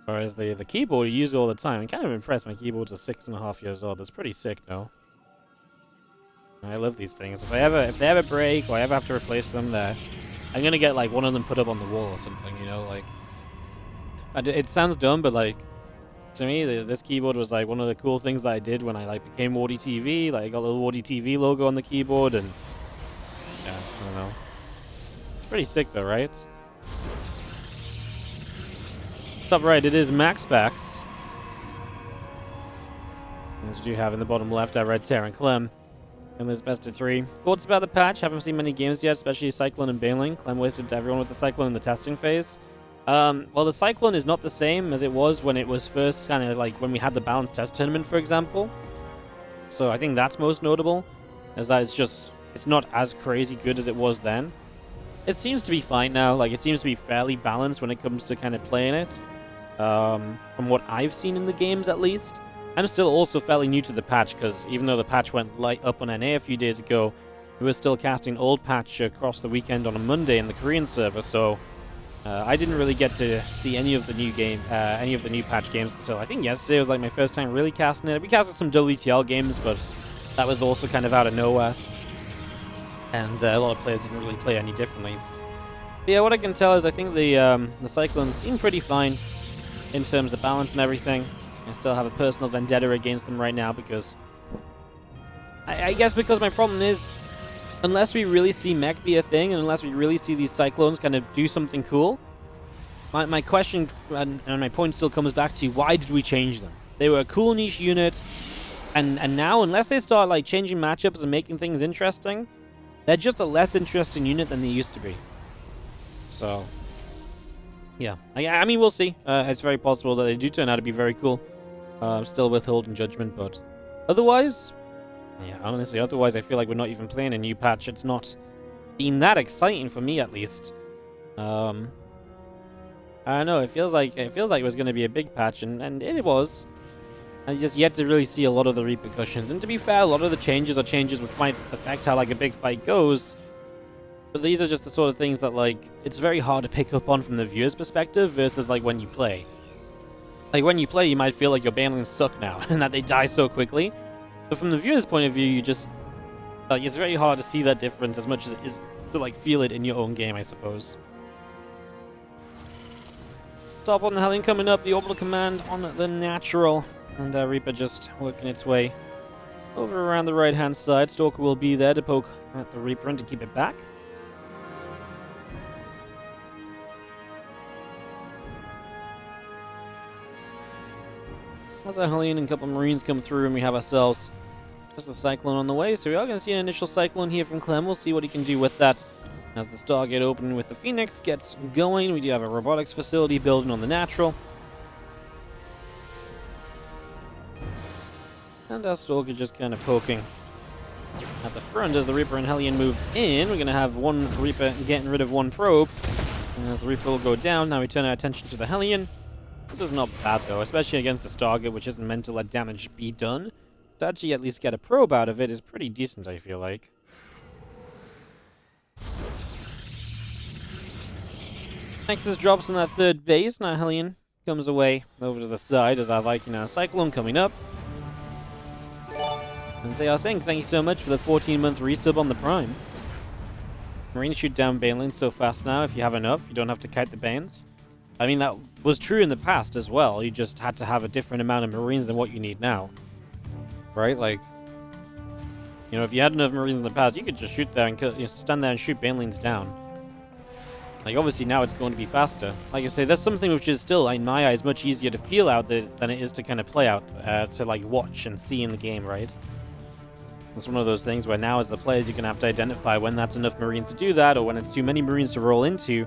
Whereas the keyboard you use all the time. I'm kind of impressed my keyboards are 6.5 years old. That's pretty sick, though. I love these things. If they ever break or I ever have to replace them, I'm gonna get like one of them put up on the wall or something, you know, like. It sounds dumb, but like, to me, this keyboard was like one of the cool things that I did when I like became WardiTV. Like, I got a little WardiTV logo on the keyboard, and yeah, I don't know. It's pretty sick, though, right? Top right, it is MaxPax. As you do have in the bottom left, I read Terran Clem. And there's best of 3. Thoughts about the patch? Haven't seen many games yet, especially Cyclone and Baneling. Clem wasted everyone with the Cyclone in the testing phase. Well, the Cyclone is not the same as it was when it was first kind of like when we had the balanced test tournament, for example. So I think that's most notable, is that it's not as crazy good as it was then. It seems to be fine now. Like, it seems to be fairly balanced when it comes to kind of playing it. From what I've seen in the games, at least. I'm still also fairly new to the patch, because even though the patch went light up on NA a few days ago, we were still casting old patch across the weekend on a Monday in the Korean server, so I didn't really get to see any of the new patch games until I think yesterday was like my first time really casting it. We casted some WTL games, but that was also kind of out of nowhere, and a lot of players didn't really play any differently. But yeah, what I can tell is I think the Cyclones seem pretty fine in terms of balance and everything. I still have a personal vendetta against them right now because I guess because my problem is, unless we really see mech be a thing, and unless we really see these Cyclones kind of do something cool, my question and my point still comes back to, why did we change them? They were a cool niche unit, and now, unless they start like changing matchups and making things interesting, they're just a less interesting unit than they used to be. So, yeah. I mean, we'll see. It's very possible that they do turn out to be very cool. I'm still withholding judgment, but otherwise, yeah, honestly, otherwise I feel like we're not even playing a new patch. It's not been that exciting for me, at least. I don't know. It feels like it was going to be a big patch, and it was. I just yet to really see a lot of the repercussions. And to be fair, a lot of the changes are changes which might affect how like a big fight goes. But these are just the sort of things that like it's very hard to pick up on from the viewer's perspective versus like when you play. Like, when you play, you might feel like your banelings suck now, and that they die so quickly. But from the viewer's point of view, you just... like, it's very hard to see that difference as much as it is to, like, feel it in your own game, I suppose. Stop on the Hellion coming up, the orbital command on the natural. And Reaper just working its way over around the right-hand side. Stalker will be there to poke at the Reaper and to keep it back. As a Hellion and a couple of Marines come through, and we have ourselves just a Cyclone on the way. So we are going to see an initial Cyclone here from Clem. We'll see what he can do with that. As the Stargate opening with the Phoenix gets going, we do have a robotics facility building on the natural. And our Stalker just kind of poking at the front as the Reaper and Hellion move in. We're going to have one Reaper getting rid of one probe. And as the Reaper will go down, now we turn our attention to the Hellion. This is not bad, though, especially against a Stargate, which isn't meant to let damage be done. To actually at least get a probe out of it is pretty decent, I feel like. Nexus drops on that third base. Now Hellion comes away over to the side as our Viking and our Cyclone coming up. And they are saying thank you so much for the 14-month resub on the Prime. Marines shoot down banelings so fast now. If you have enough, you don't have to kite the banes. I mean, that was true in the past as well. You just had to have a different amount of Marines than what you need now. Right? Like, you know, if you had enough Marines in the past, you could just shoot there and stand there and shoot banelings down. Like, obviously now it's going to be faster. Like I say, that's something which is still, in my eyes, much easier to feel out than it is to kind of play out, to, like, watch and see in the game, right? It's one of those things where now as the players, you're going to have to identify when that's enough Marines to do that, or when it's too many Marines to roll into.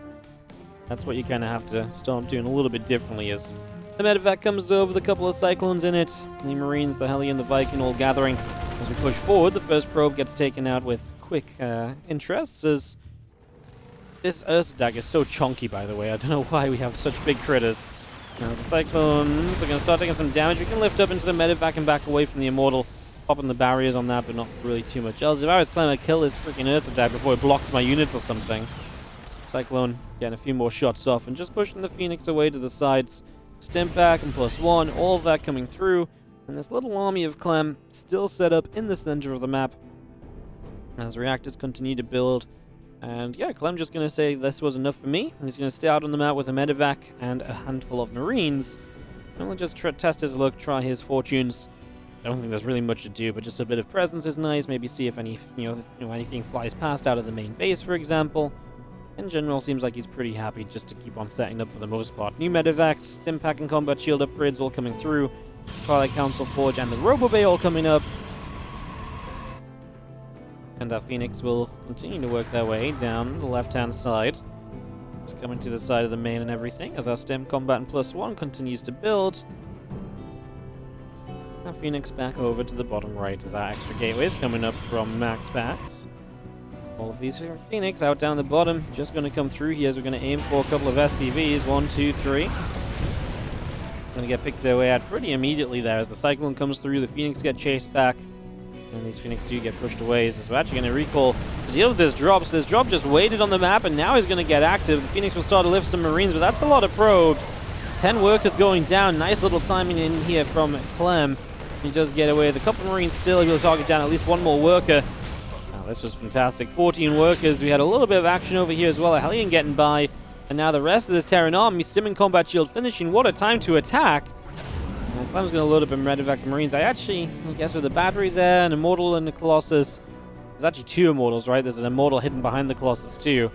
That's what you kind of have to start doing a little bit differently as the medevac comes over with a couple of Cyclones in it. The Marines, the Hellion, the Viking all gathering. As we push forward, the first probe gets taken out with quick interests as this Ursa Dag is so chunky, by the way. I don't know why we have such big critters. Now as the Cyclones are going to start taking some damage, we can lift up into the medevac and back away from the Immortal. Popping the barriers on that, but not really too much else. If I was Clem, I'd kill this freaking Ursa Dag before it blocks my units or something. Cyclone getting a few more shots off and just pushing the Phoenix away to the sides. Stim pack and +1, all of that coming through. And this little army of Clem still set up in the center of the map as reactors continue to build. And yeah, Clem just going to say this was enough for me. He's going to stay out on the map with a medevac and a handful of Marines. And we'll just test his luck, try his fortunes. I don't think there's really much to do, but just a bit of presence is nice. Maybe see if any, anything flies past out of the main base, for example. In general, seems like he's pretty happy just to keep on setting up for the most part. New medevacs, stim pack and combat shield upgrades all coming through. Twilight Council Forge and the Robo Bay all coming up. And our Phoenix will continue to work their way down the left-hand side. It's coming to the side of the main and everything as our stim combat and +1 continues to build. Our Phoenix back over to the bottom right as our extra gateways coming up from MaxPax. All of these Phoenix out down the bottom, just going to come through here as we're going to aim for a couple of SCVs. 1, 2, 3. Going to get picked away at pretty immediately there as the Cyclone comes through. The Phoenix get chased back. And these Phoenix do get pushed away. So we're actually going to recall to deal with this drop. So this drop just waited on the map and now he's going to get active. The Phoenix will start to lift some Marines, but that's a lot of probes. 10 workers going down. Nice little timing in here from Clem. He does get away with a couple of Marines still. He will target down at least one more worker. This was fantastic. 14 workers. We had a little bit of action over here as well. A Hellion getting by. And now the rest of this Terran army, Stim and Combat Shield finishing. What a time to attack. Clem's going to load up in Medevac and Marines. I guess with a battery there, an Immortal and the Colossus. There's actually 2 Immortals, right? There's an Immortal hidden behind the Colossus too.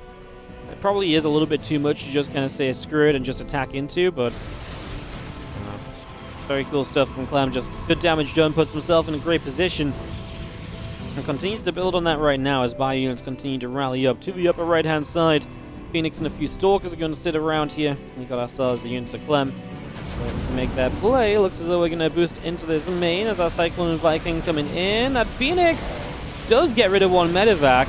It probably is a little bit too much to just kind of say screw it and just attack into, but very cool stuff from Clem. Just good damage done, puts himself in a great position. And continues to build on that right now as bio units continue to rally up to the upper right-hand side. Phoenix and a few Stalkers are going to sit around here. We got ourselves the units of Clem ready to make that play. Looks as though we're going to boost into this main as our Cyclone and Viking coming in. That Phoenix does get rid of one medevac.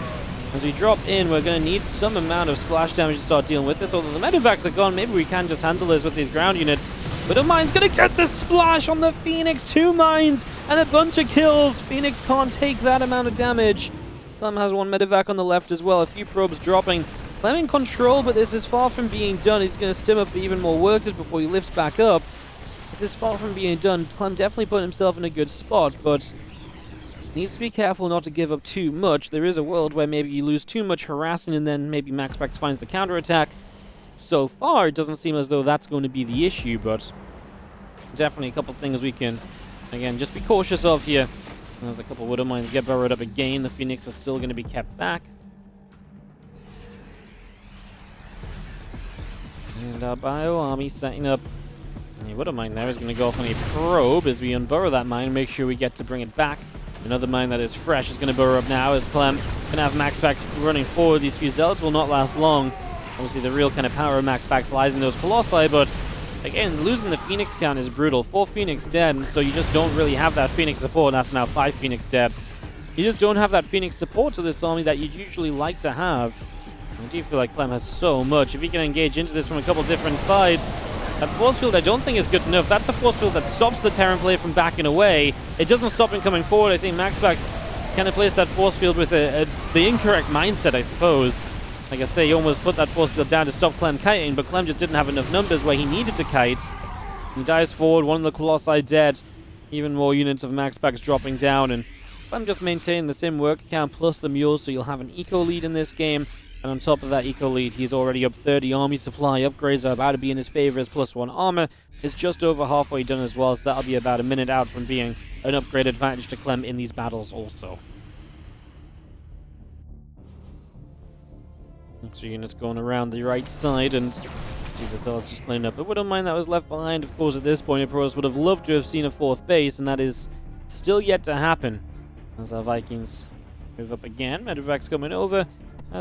As we drop in, we're going to need some amount of splash damage to start dealing with this. Although the medevacs are gone, maybe we can just handle this with these ground units. But a mine's going to get the splash on the Phoenix. 2 mines and a bunch of kills. Phoenix can't take that amount of damage. Clem has one medevac on the left as well. A few probes dropping. Clem in control, but this is far from being done. He's going to stim up for even more workers before he lifts back up. This is far from being done. Clem definitely put himself in a good spot, but needs to be careful not to give up too much. There is a world where maybe you lose too much harassing and then maybe MaxPax finds the counterattack. So far, it doesn't seem as though that's going to be the issue, but definitely a couple things we can, again, just be cautious of here. There's a couple Widow Mines get burrowed up again. The Phoenix are still going to be kept back. And our Bio Army setting up. A Widow Mine there is going to go off on a probe as we unburrow that mine, make sure we get to bring it back. Another mine that is fresh is going to burrow up now as Clem can have MaxPax running forward. These few Zealots will not last long. Obviously, the real kind of power of MaxPax lies in those Colossi, but again, losing the Phoenix count is brutal. 4 Phoenix dead, and so you just don't really have that Phoenix support. That's now 5 Phoenix dead. You just don't have that Phoenix support to this army that you'd usually like to have. I do feel like Clem has so much. If he can engage into this from a couple different sides, that force field I don't think is good enough. That's a force field that stops the Terran player from backing away. It doesn't stop him coming forward. I think MaxPax kind of placed that force field with the incorrect mindset, I suppose. Like I say, he almost put that force field down to stop Clem kiting, but Clem just didn't have enough numbers where he needed to kite. He dives forward, one of the Colossi dead. Even more units of MaxPax dropping down, and Clem just maintaining the same work count plus the mules, so you'll have an eco lead in this game. And on top of that eco lead, he's already up 30 army supply. Upgrades are about to be in his favor as +1 armor. It's just over halfway done as well, so that'll be about a minute out from being an upgrade advantage to Clem in these battles also. Extra units going around the right side, and see the Zealots just cleaning up a Widow Mine that was left behind. Of course, at this point, Pros would have loved to have seen a 4th base, and that is still yet to happen. As our Vikings move up again, Medevac's coming over.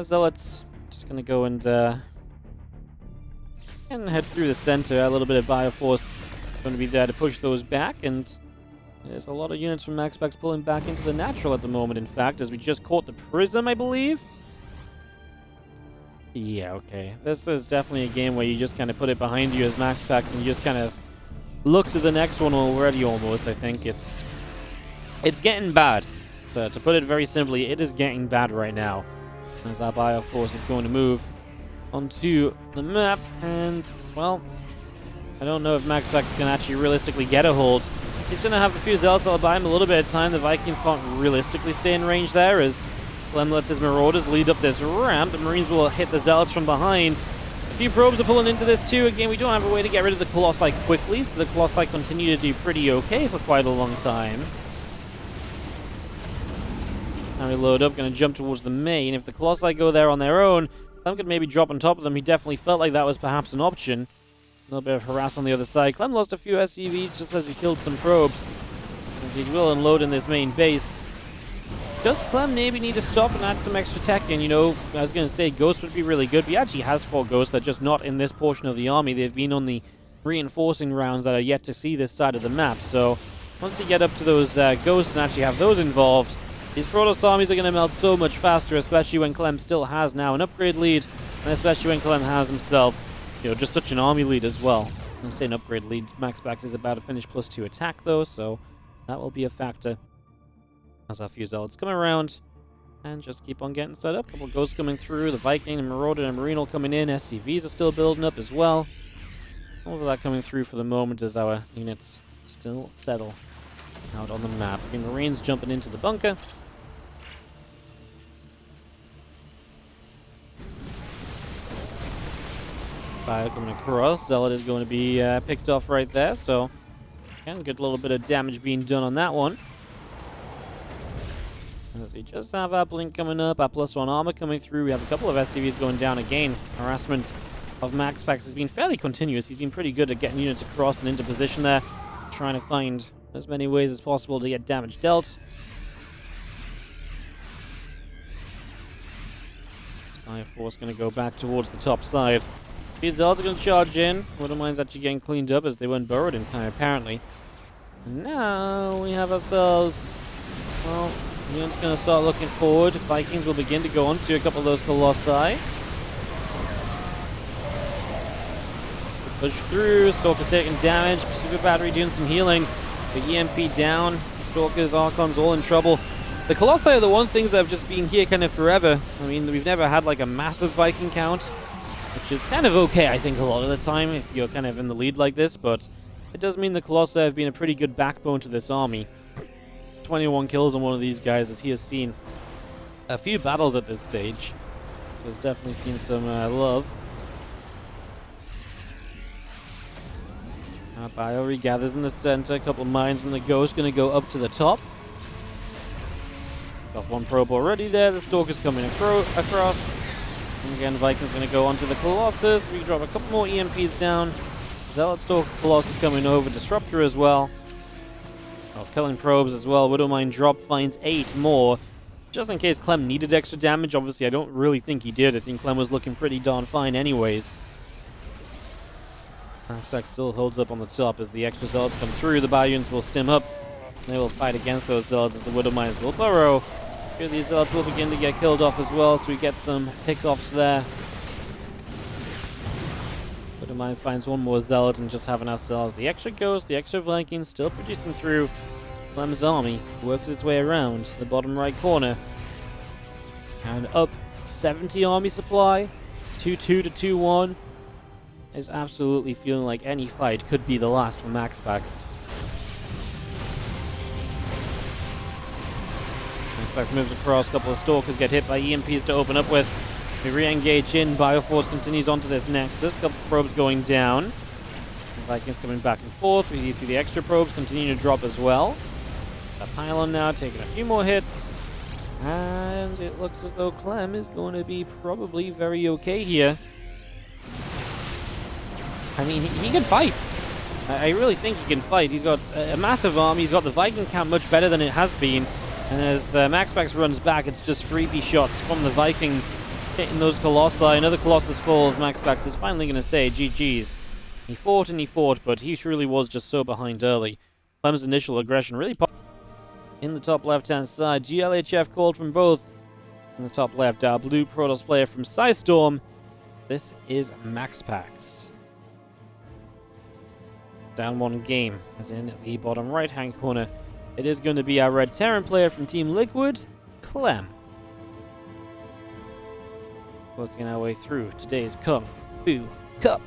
Zealots just going to go and head through the center. A little bit of Bioforce going to be there to push those back, and there's a lot of units from MaxPax pulling back into the natural at the moment, in fact, as we just caught the Prism, I believe. Yeah, okay. This is definitely a game where you just kind of put it behind you as MaxPax and you just kind of look to the next one already almost. I think it's getting bad. To put it very simply, it is getting bad right now. As our Bioforce is going to move onto the map, and, well, I don't know if MaxPax can actually realistically get a hold. He's going to have a few Zealots that'll buy him a little bit of time. The Vikings can't realistically stay in range there as Clem lets his Marauders lead up this ramp. The Marines will hit the Zealots from behind. A few probes are pulling into this too. Again, we don't have a way to get rid of the Colossi quickly, so the Colossi continue to do pretty okay for quite a long time. Now we load up, going to jump towards the main. If the Colossi go there on their own, Clem could maybe drop on top of them. He definitely felt like that was perhaps an option. A little bit of harass on the other side. Clem lost a few SCVs just as he killed some probes, as he will unload in this main base. Does Clem maybe need to stop and add some extra tech in? You know, I was going to say Ghost would be really good, but he actually has 4 Ghosts. They're just not in this portion of the army. They've been on the reinforcing rounds that are yet to see this side of the map. So once you get up to those Ghosts and actually have those involved, these Protoss armies are going to melt so much faster, especially when Clem still has now an upgrade lead, and especially when Clem has himself, you know, just such an army lead as well. I'm saying upgrade lead. MaxPax is about to finish +2 attack though, so that will be a factor. As our few Zealots come around and just keep on getting set up. A couple of Ghosts coming through. The Viking and Marauder and Marine coming in. SCVs are still building up as well. All of that coming through for the moment as our units still settle out on the map. The Marines jumping into the bunker. Fire coming across. Zealot is going to be picked off right there, so again, get a little bit of damage being done on that one. As we just have our blink coming up, our +1 armor coming through. We have a couple of SCVs going down again. Harassment of MaxPax has been fairly continuous. He's been pretty good at getting units across and into position there, trying to find as many ways as possible to get damage dealt. Spire Force going to go back towards the top side. These Zealots are going to charge in. Widowmine's actually getting cleaned up as they weren't burrowed in time, apparently. And now we have ourselves, well, unit's going to start looking forward. Vikings will begin to go on to a couple of those Colossi. Push through. Stalker's taking damage. Super Battery doing some healing. The EMP down. The Stalkers, Archons all in trouble. The Colossi are the one things that have just been here kind of forever. I mean, we've never had like a massive Viking count, which is kind of okay, I think, a lot of the time if you're kind of in the lead like this, but it does mean the Colossi have been a pretty good backbone to this army. 21 kills on one of these guys as he has seen a few battles at this stage. So he's definitely seen some love. Bio regathers in the center. A couple of mines and the Ghost going to go up to the top. Top 1 probe already there. The Stalker's coming across. And again, Vikings going to go onto the Colossus. We drop a couple more EMPs down. Zealot Stalker Colossus coming over. Disruptor as well. Oh, killing probes as well. Widowmine drop finds 8 more. Just in case Clem needed extra damage. Obviously, I don't really think he did. I think Clem was looking pretty darn fine anyways. MaxPax still holds up on the top as the extra Zealots come through. The Bayouns will stim up. They will fight against those Zealots as the Widowmines will burrow. Here these Zealots will begin to get killed off as well, so we get some pickoffs there. Widowmine finds one more Zealot and just having ourselves the extra Ghost, the extra Vikings still producing through. Clem's army works its way around the bottom right corner. And up 70 army supply. 2-2 to 2-1. Is absolutely feeling like any fight could be the last for MaxPax. MaxPax moves across, a couple of Stalkers get hit by EMPs to open up with. We re-engage in, Bioforce continues onto this Nexus, couple of probes going down. The Vikings coming back and forth, we see the extra probes continue to drop as well. A pylon now taking a few more hits. And it looks as though Clem is going to be probably very okay here. I mean, he can fight. I really think he can fight. He's got a massive army. He's got the Viking count much better than it has been. And as MaxPax runs back, it's just freebie shots from the Vikings hitting those Colossi. Another Colossus falls. MaxPax is finally going to say GG's. He fought and he fought, but he truly was just so behind early. Clem's initial aggression really popped. In the top left-hand side, GLHF called from both. In the top left, our blue Protoss player from Psystorm. This is MaxPax. Down 1 game, as in the bottom right-hand corner. It is going to be our Red Terran player from Team Liquid, Clem. Working our way through today's Kung Fu Cup.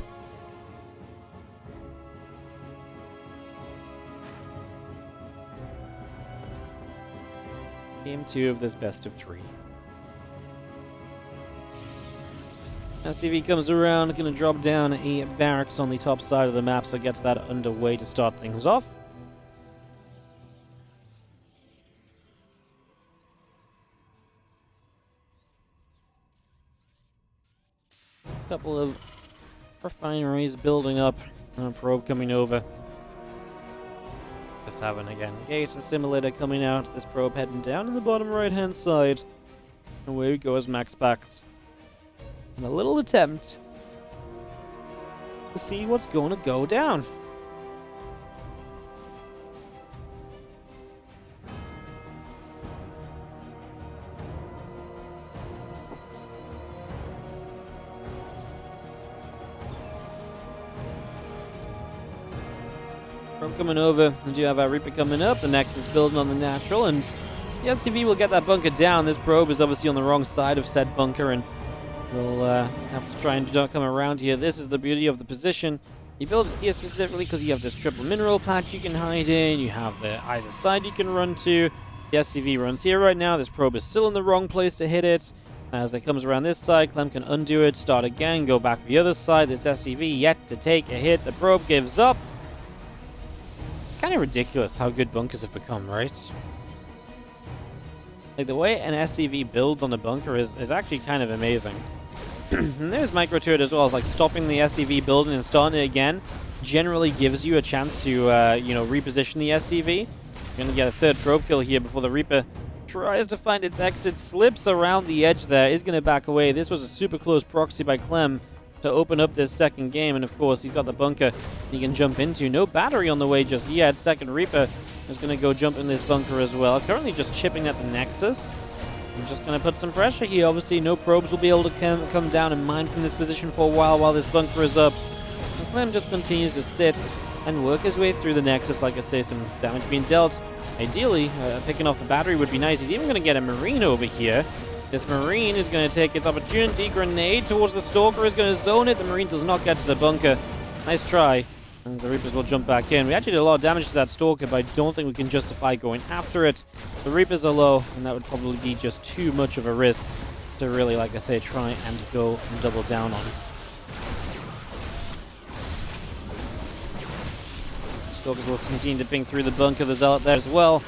Game 2 of this best of 3. SCV comes around, gonna drop down a barracks on the top side of the map, so gets that underway to start things off. Couple of refineries building up, and a probe coming over. Just having again gate assimilator coming out, this probe heading down in the bottom right hand side. Away goes MaxPax. And a little attempt to see what's going to go down. Probe coming over. We do have our Reaper coming up. The Nexus building on the natural, and the SCV will get that bunker down. This probe is obviously on the wrong side of said bunker, and we'll have to try and don't come around here. This is the beauty of the position. You build it here specifically because you have this triple mineral patch you can hide in. You have the either side you can run to. The SCV runs here right now. This probe is still in the wrong place to hit it. As it comes around this side, Clem can undo it, start again, go back to the other side. This SCV yet to take a hit. The probe gives up. It's kind of ridiculous how good bunkers have become, right? Like, the way an SCV builds on a bunker is actually kind of amazing. And there's micro to it as well. It's like stopping the SCV building and starting it again generally gives you a chance to, reposition the SCV. You're going to get a third probe kill here before the Reaper tries to find its exit, slips around the edge there, is going to back away. This was a super close proxy by Clem to open up this second game, and of course he's got the bunker he can jump into. No battery on the way just yet. Second Reaper is going to go jump in this bunker as well. Currently just chipping at the Nexus. I'm just going to put some pressure here. Obviously, no probes will be able to come down and mine from this position for a while this bunker is up. And Clem just continues to sit and work his way through the Nexus. Like I say, some damage being dealt. Ideally, picking off the battery would be nice. He's even going to get a Marine over here. This Marine is going to take its opportunity. Grenade towards the Stalker is going to zone it. The Marine does not get to the bunker. Nice try. And the Reapers will jump back in. We actually did a lot of damage to that Stalker, but I don't think we can justify going after it. The Reapers are low, and that would probably be just too much of a risk to really, like I say, try and go and double down on. Stalkers will continue to ping through the bunker. There's out there as well.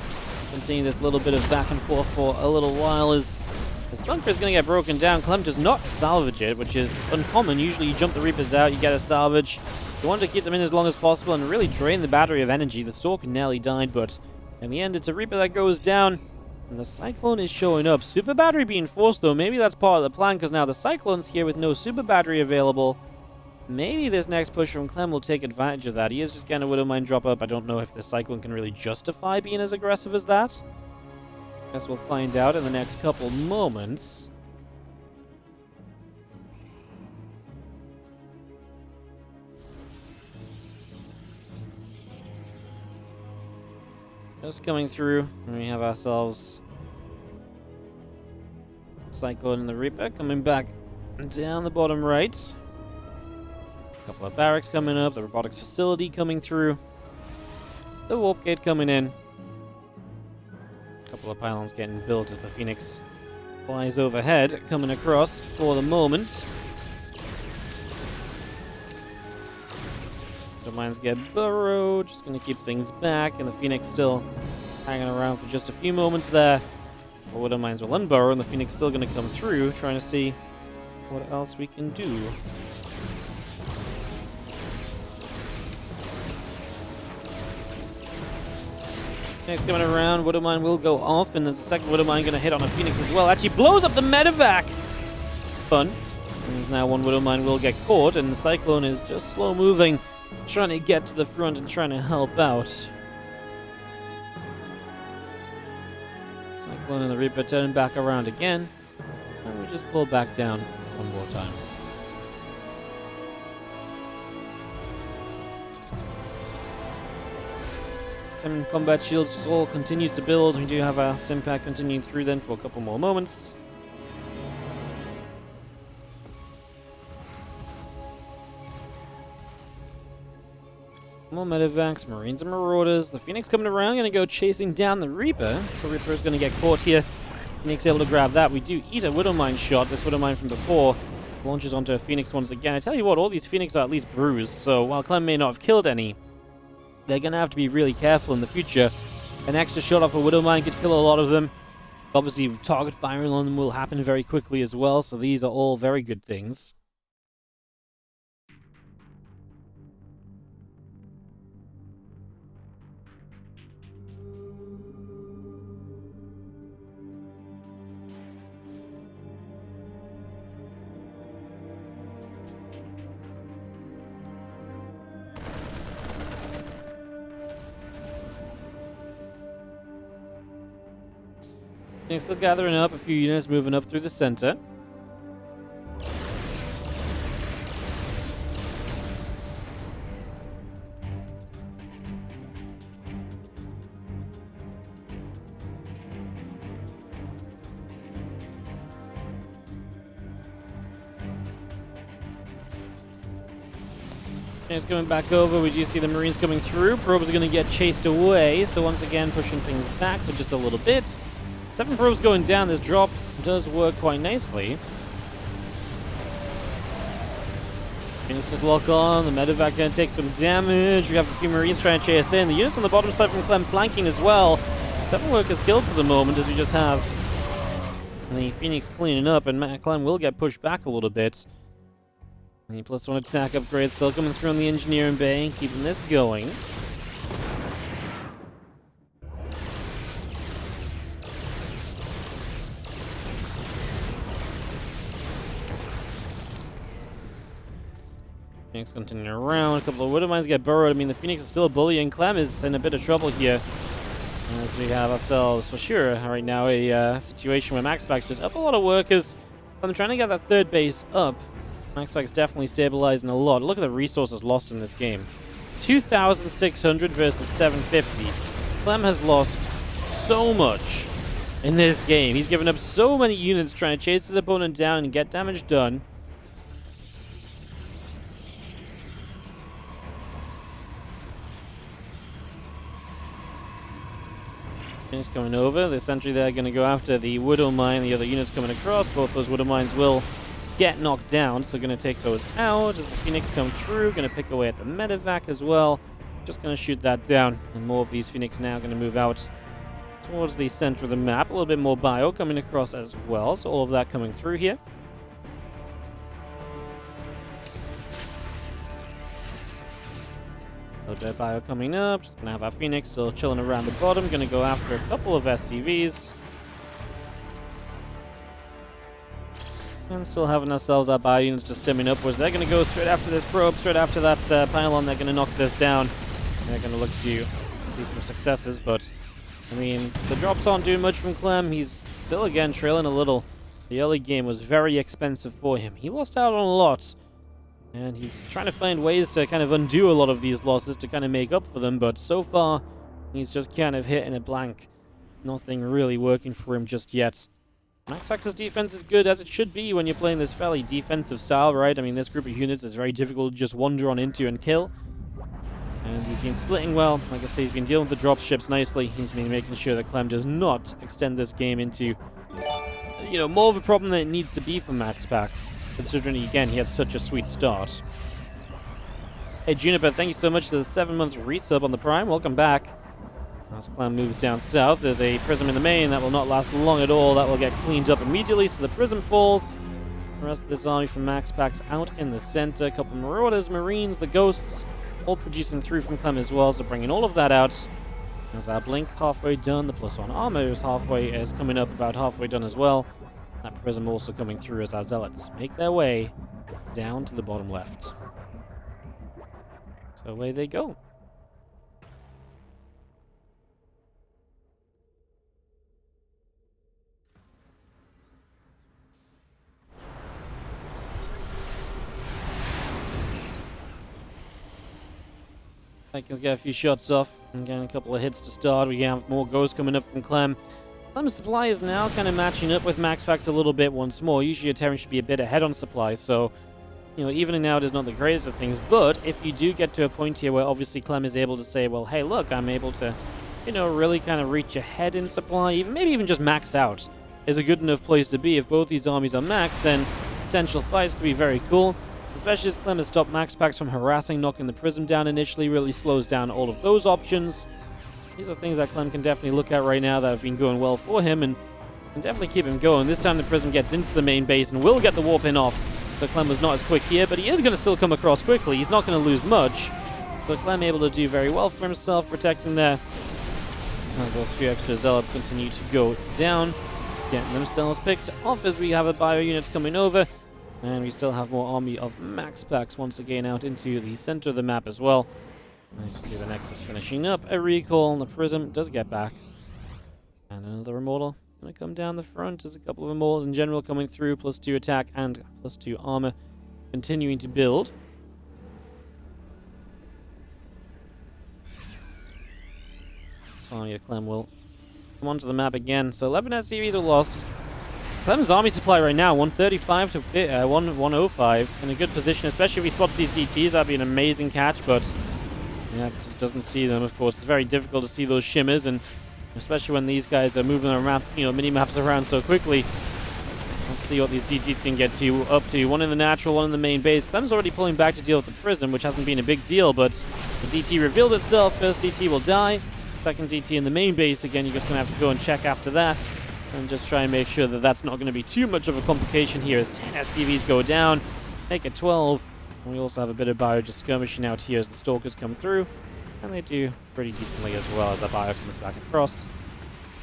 Continue this little bit of back and forth for a little while as this bunker is going to get broken down. Clem does not salvage it, which is uncommon. Usually you jump the Reapers out, you get a salvage. You want to keep them in as long as possible and really drain the battery of energy. The Stalker nearly died, but in the end, it's a Reaper that goes down. And the Cyclone is showing up. Super battery being forced, though. Maybe that's part of the plan, because now the Cyclone's here with no super battery available. Maybe this next push from Clem will take advantage of that. He is just getting a Widowmine drop up. I don't know if the Cyclone can really justify being as aggressive as that. Guess we'll find out in the next couple moments. Just coming through, and we have ourselves Cyclone and the Reaper coming back down the bottom right. A couple of barracks coming up, the robotics facility coming through, the warp gate coming in. A couple of pylons getting built as the Phoenix flies overhead, coming across for the moment. The mines get burrowed, just going to keep things back, and the Phoenix still hanging around for just a few moments there. The Widow mines will unburrow, and the Phoenix still going to come through, trying to see what else we can do. Phoenix coming around, Widow mine will go off, and there's a second Widow mine going to hit on a Phoenix as well. Actually blows up the medevac! Fun. And there's now one Widow mine will get caught, and the Cyclone is just slow moving, trying to get to the front and trying to help out. Cyclone and the Reaper turning back around again, and we just pull back down one more time. Stim combat shields just all continues to build. We do have our stim pack continuing through then for a couple more moments. More medevacs, Marines and Marauders. The Phoenix coming around, going to go chasing down the Reaper. So Reaper's going to get caught here. Phoenix able to grab that. We do eat a Widowmine shot. This Widowmine from before launches onto a Phoenix once again. I tell you what, all these Phoenix are at least bruised. So while Clem may not have killed any, they're going to have to be really careful in the future. An extra shot off a Widowmine could kill a lot of them. Obviously, target firing on them will happen very quickly as well. So these are all very good things. Still gathering up, a few units moving up through the center. It's coming back over. We do see the Marines coming through. Probes are going to get chased away, so once again pushing things back for just a little bit. 7 probes going down. This drop does work quite nicely. Phoenix just lock on. The medevac going to take some damage. We have a few Marines trying to chase in. The units on the bottom side from Clem flanking as well. 7 workers killed for the moment as we just have the Phoenix cleaning up, and Clem will get pushed back a little bit. The +1 attack upgrade still coming through on the engineering bay, keeping this going. Phoenix continuing around. A couple of Widowmines get burrowed. I mean, the Phoenix is still bullying. Clem is in a bit of trouble here. As we have ourselves, for sure, right now, a situation where MaxPax just up a lot of workers. I'm trying to get that third base up. MaxPax definitely stabilizing a lot. Look at the resources lost in this game. 2,600 versus 750. Clem has lost so much in this game. He's given up so many units trying to chase his opponent down and get damage done. Phoenix coming over. Essentially, they're going to go after the Widowmine. The other units coming across. Both those Widowmines will get knocked down, so going to take those out as the Phoenix come through. Going to pick away at the medevac as well. Just going to shoot that down. And more of these Phoenix now going to move out towards the center of the map. A little bit more bio coming across as well. So all of that coming through here. A little bit of bio coming up. Just going to have our Phoenix still chilling around the bottom. Going to go after a couple of SCVs. And still having ourselves our bio units just stemming upwards. They're going to go straight after this probe, straight after that pylon. They're going to knock this down. They're going to look to see some successes, but I mean, the drops aren't doing much from Clem. He's still, again, trailing a little. The early game was very expensive for him. He lost out on a lot. And he's trying to find ways to kind of undo a lot of these losses to kind of make up for them, but so far, he's just kind of hitting a blank. Nothing really working for him just yet. MaxPax's defense is good, as it should be when you're playing this fairly defensive style, right? I mean, this group of units is very difficult to just wander on into and kill. And he's been splitting well. Like I say, he's been dealing with the dropships nicely. He's been making sure that Clem does not extend this game into, you know, more of a problem than it needs to be for MaxPax. Considering, again, he had such a sweet start. Hey, Juniper, thank you so much for the 7-month resub on the Prime. Welcome back. As Clem moves down south, there's a prism in the main that will not last long at all. That will get cleaned up immediately, so the prism falls. The rest of this army from MaxPax out in the center. A couple Marauders, Marines, the Ghosts, all producing through from Clem as well, so bringing all of that out. There's our Blink halfway done. The +1 armor is coming up about halfway done as well. That prism also coming through as our Zealots make their way down to the bottom left. So away they go. Vikings get a few shots off and getting a couple of hits to start. We have more goes coming up from Clem. Clem's supply is now kind of matching up with MaxPax a little bit once more. Usually a Terran should be a bit ahead on supply, so evening out is not the greatest of things, but if you do get to a point here where obviously Clem is able to say, well, hey, look, I'm able to, really kind of reach ahead in supply, maybe even just max out is a good enough place to be. If both these armies are maxed, then potential fights could be very cool, especially as Clem has stopped MaxPax from harassing, knocking the Prism down initially, really slows down all of those options. These are things that Clem can definitely look at right now that have been going well for him and can definitely keep him going. This time the Prism gets into the main base and will get the warp in off. So Clem was not as quick here, but he is going to still come across quickly. He's not going to lose much. So Clem able to do very well for himself, protecting there. As those few extra Zealots continue to go down, getting themselves picked off as we have the bio units coming over. And we still have more army of MaxPax once again out into the center of the map as well. Nice to see the Nexus finishing up. A recall, and the Prism does get back. And another Immortal going to come down the front. There's a couple of Immortals in general coming through, +2 attack and +2 armor, continuing to build. So army of Clem will come onto the map again. So 11 series are lost. Clem's army supply right now, 135 to 105, in a good position, especially if he spots these DTs. That'd be an amazing catch, but yeah, just doesn't see them. Of course, it's very difficult to see those shimmers, and especially when these guys are moving around, mini-maps around so quickly. Let's see what these DTs can get up to. One in the natural, one in the main base. Clem's already pulling back to deal with the Prism, which hasn't been a big deal, but the DT revealed itself. First DT will die. Second DT in the main base. Again, you're just going to have to go and check after that. And just try and make sure that that's not going to be too much of a complication here as 10 SCVs go down. Make it 12. And we also have a bit of bio just skirmishing out here as the Stalkers come through. And they do pretty decently as well as that bio comes back across.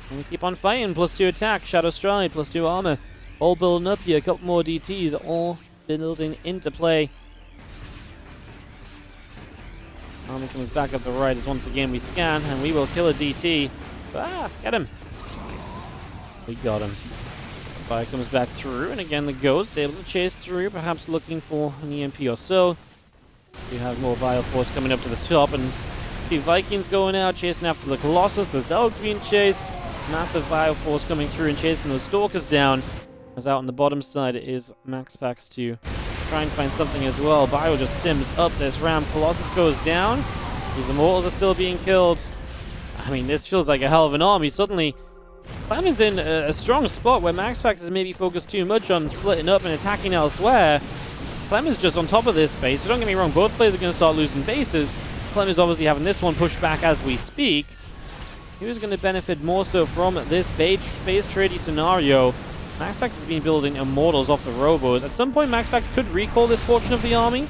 And we keep on fighting. +2 attack, Shadow Stride, +2 armor. All building up here. A couple more DTs all building into play. Army comes back up the right as once again we scan. And we will kill a DT. Get him. We got him. Fire comes back through, and again the Ghost able to chase through, perhaps looking for an EMP or so. We have more Vile Force coming up to the top, and the Vikings going out, chasing after the Colossus. The Zealots being chased. Massive Vile Force coming through and chasing those Stalkers down. As out on the bottom side is MaxPax to try and find something as well. Bio just stims up this ramp. Colossus goes down. These Immortals are still being killed. I mean, this feels like a hell of an army. Suddenly, Clem is in a strong spot where MaxPax is maybe focused too much on splitting up and attacking elsewhere. Clem is just on top of this base, so don't get me wrong, both players are going to start losing bases. Clem is obviously having this one pushed back as we speak. He was going to benefit more so from this base tradie scenario. MaxPax has been building Immortals off the Robos. At some point, MaxPax could recall this portion of the army.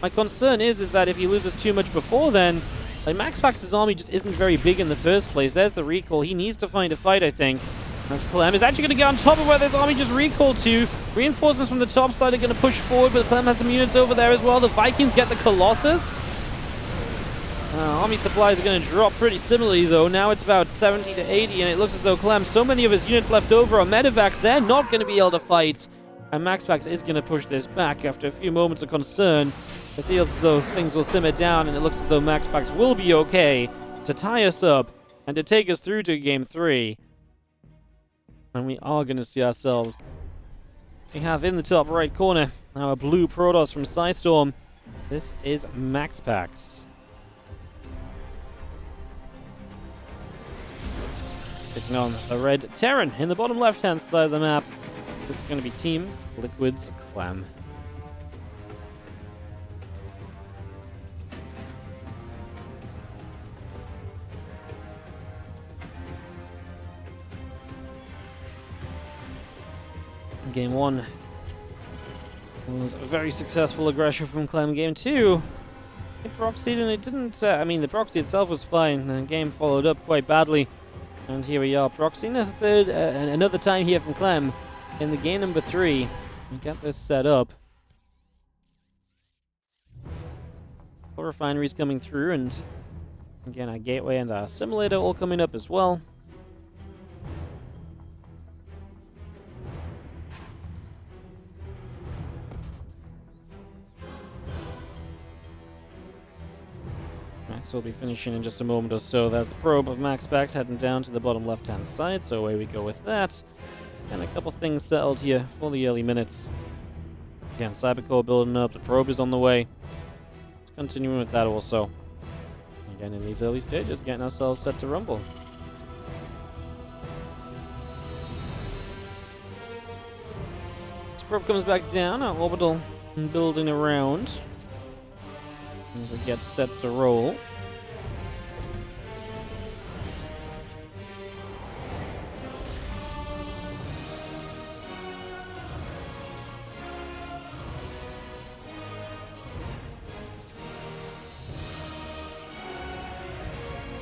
My concern is that if he loses too much before then, like, MaxPax's army just isn't very big in the first place. There's the recall. He needs to find a fight, I think. As Clem is actually going to get on top of where this army just recalled to. Reinforcements from the top side are going to push forward, but Clem has some units over there as well. The Vikings get the Colossus. Army supplies are going to drop pretty similarly, though. Now it's about 70 to 80, and it looks as though Clem, so many of his units left over are medevacs. They're not going to be able to fight. And MaxPax is going to push this back after a few moments of concern. It feels as though things will simmer down, and it looks as though MaxPax will be okay to tie us up and to take us through to Game 3. And we are going to see ourselves. We have in the top right corner our blue Protoss from Psystorm. This is MaxPax. Taking on the red Terran in the bottom left-hand side of the map. This is going to be Team Liquid's Clem. Game 1 was a very successful aggression from Clem. Game 2, it proxied and it didn't. I mean, the proxy itself was fine. The game followed up quite badly. And here we are, proxying a third, another time here from Clem in the game number 3. We got this set up. 4 refineries coming through, and again, our gateway and our simulator all coming up as well. Max will be finishing in just a moment or so. There's the probe of MaxPax heading down to the bottom left-hand side, so away we go with that. And a couple things settled here for the early minutes. Again, Cybercore building up. The probe is on the way. Let's continue with that also. Again, in these early stages, getting ourselves set to rumble. This probe comes back down. Our orbital building around as it gets set to roll.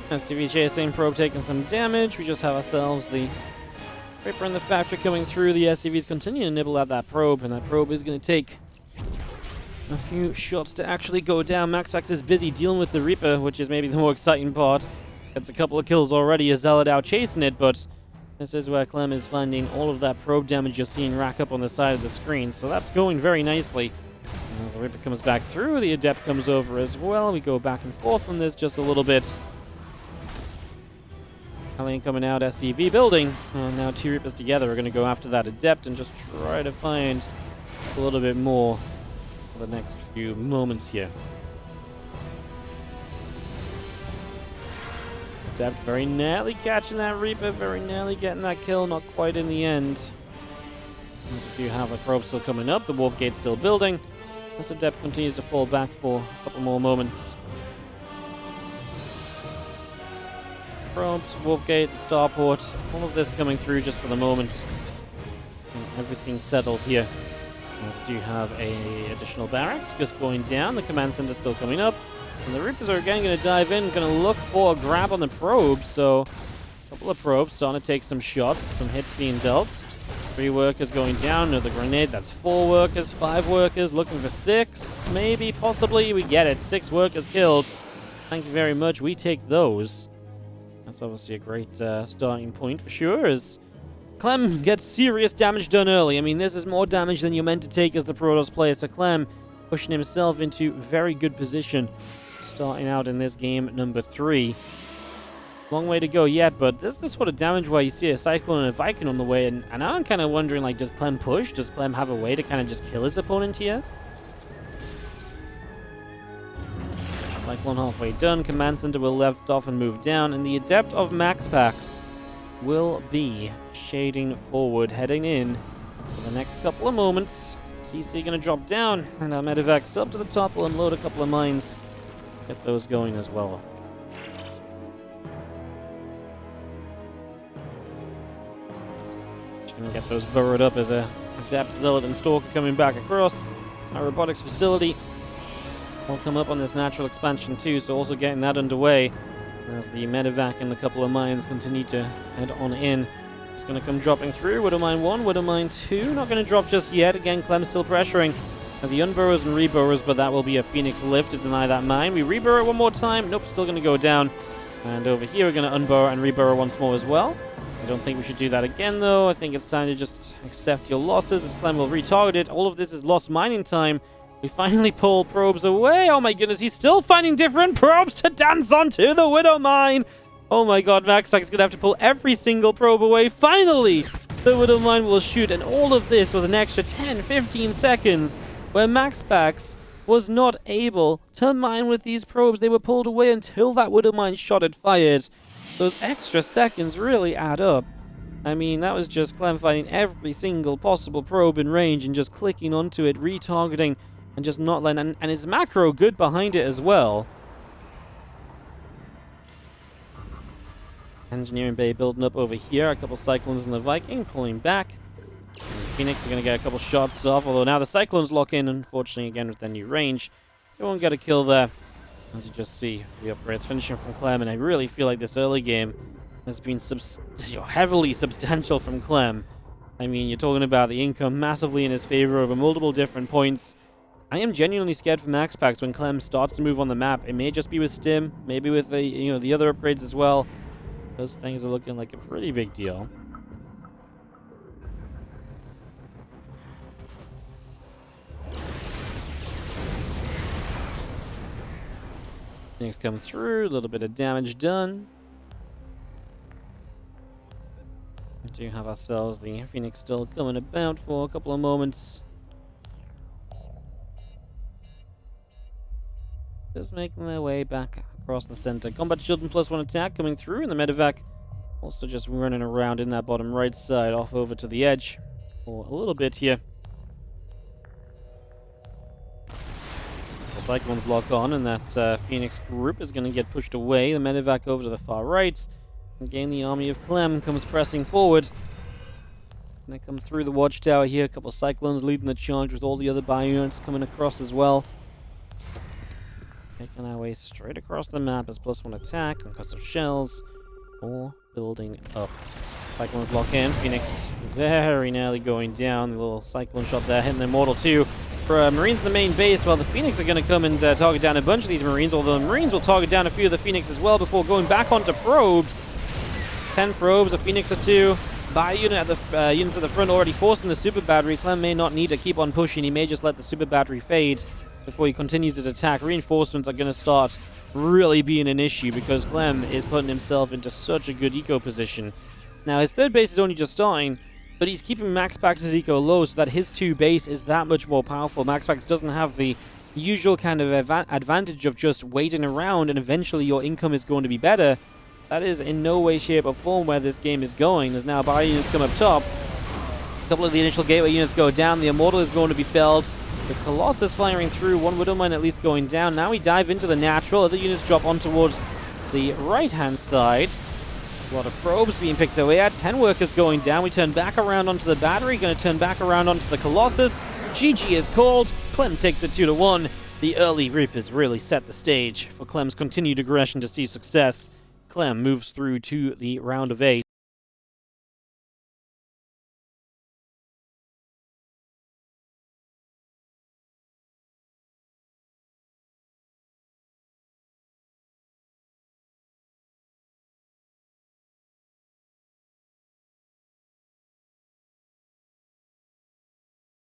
SCV chasing, probe taking some damage. We just have ourselves the Reaper in the factory coming through. The SCVs continue to nibble at that probe, and that probe is going to take a few shots to actually go down. MaxPax is busy dealing with the Reaper, which is maybe the more exciting part. Gets a couple of kills already, a Zealot out chasing it, but this is where Clem is finding all of that probe damage you're seeing rack up on the side of the screen. So that's going very nicely. And as the Reaper comes back through, the Adept comes over as well. We go back and forth on this just a little bit. Alien coming out, SCV building, and now two Reapers together are going to go after that Adept and just try to find a little bit more for the next few moments here. Adept very narrowly catching that Reaper, very narrowly getting that kill, not quite in the end. As we do have a probe still coming up, the warp gate still building, as Adept continues to fall back for a couple more moments. Probes, warp gate, the starport, all of this coming through just for the moment. And everything settled here. As do have a additional barracks just going down. The command center still coming up. And the Reapers are again going to dive in, going to look for a grab on the probe. So a couple of probes starting to take some shots, some hits being dealt. 3 workers going down, another grenade. That's 4 workers, 5 workers, looking for 6, maybe, possibly. We get it, 6 workers killed. Thank you very much, we take those. That's obviously a great starting point for sure, as Clem gets serious damage done early. I mean, this is more damage than you're meant to take as the Protoss player, so Clem pushing himself into very good position starting out in this game number 3. Long way to go yet, but this is the sort of damage where you see a Cyclone and a Viking on the way, and I'm kind of wondering, like, does Clem push? Does Clem have a way to kind of just kill his opponent here? Cyclone halfway done, Command Center will left off and move down, and the Adept of MaxPax will be shading forward, heading in for the next couple of moments. CC gonna drop down, and our Medevac still up to the top. Will unload a couple of mines, get those going as well. Just gonna get those burrowed up as a Adept, Zealot, and Stalker coming back across. Our robotics facility will come up on this natural expansion too, so also getting that underway as the Medevac and a couple of mines continue to head on in. It's going to come dropping through. Widow Mine 1, Widow Mine 2. Not going to drop just yet. Again, Clem's still pressuring as he unburrows and reburrows, but that will be a Phoenix lift to deny that mine. We reburrow one more time. Nope, still going to go down. And over here, we're going to unburrow and reburrow once more as well. I don't think we should do that again, though. I think it's time to just accept your losses as Clem will retarget it. All of this is lost mining time. We finally pull probes away. Oh my goodness, he's still finding different probes to dance onto the Widow Mine. Oh my god, MaxPax is going to have to pull every single probe away. Finally, the Widow Mine will shoot, and all of this was an extra 10-15 seconds where MaxPax was not able to mine with these probes. They were pulled away until that Widow Mine shot had fired. Those extra seconds really add up. I mean, that was just Clem finding every single possible probe in range and just clicking onto it, retargeting, and just not letting... And his macro good behind it as well. Engineering Bay building up over here. A couple Cyclones and the Viking pulling back. And Phoenix are going to get a couple shots off, although now the Cyclones lock in, unfortunately, again with their new range. They won't get a kill there. As you just see, the upgrades finishing from Clem, and I really feel like this early game has been heavily substantial from Clem. I mean, you're talking about the income massively in his favor over multiple different points. I am genuinely scared for MaxPax when Clem starts to move on the map. It may just be with Stim, maybe with the the other upgrades as well. Those things are looking like a pretty big deal. Things come through, a little bit of damage done. We do have ourselves the Phoenix still coming about for a couple of moments. just making their way back across the center. Combat shield and +1 attack coming through, and the medevac also just running around in that bottom right side, off over to the edge for a little bit here. The Cyclones lock on, and that Phoenix group is going to get pushed away. The medevac over to the far right. And again, the army of Clem comes pressing forward. And they come through the watchtower here. A couple of Cyclones leading the charge with all the other bio units coming across as well. Making our way straight across the map as +1 attack, concussive shells, all building up. Cyclones lock in. Phoenix very nearly going down. The little Cyclone shot there hitting the Immortal too. For Marines in the main base, well, the Phoenix are going to come and target down a bunch of these Marines, although the Marines will target down a few of the Phoenix as well before going back onto probes. 10 probes, a Phoenix or 2. Bio unit at the units at the front already forcing the super battery. Clem may not need to keep on pushing. He may just let the super battery fade before he continues his attack. Reinforcements are going to start really being an issue because Clem is putting himself into such a good eco position. Now, his third base is only just starting, but he's keeping MaxPax's eco low so that his 2 base is that much more powerful. MaxPax doesn't have the usual kind of advantage of just waiting around and eventually your income is going to be better. That is in no way, shape, or form where this game is going. There's now bio units come up top. A couple of the initial gateway units go down. The Immortal is going to be felled. There's Colossus firing through. One Widowmine at least going down. Now we dive into the natural. Other units drop on towards the right-hand side. A lot of probes being picked away at. 10 workers going down. We turn back around onto the battery. Going to turn back around onto the Colossus. GG is called. Clem takes it 2-1. The early Reapers really set the stage for Clem's continued aggression to see success. Clem moves through to the round of 8.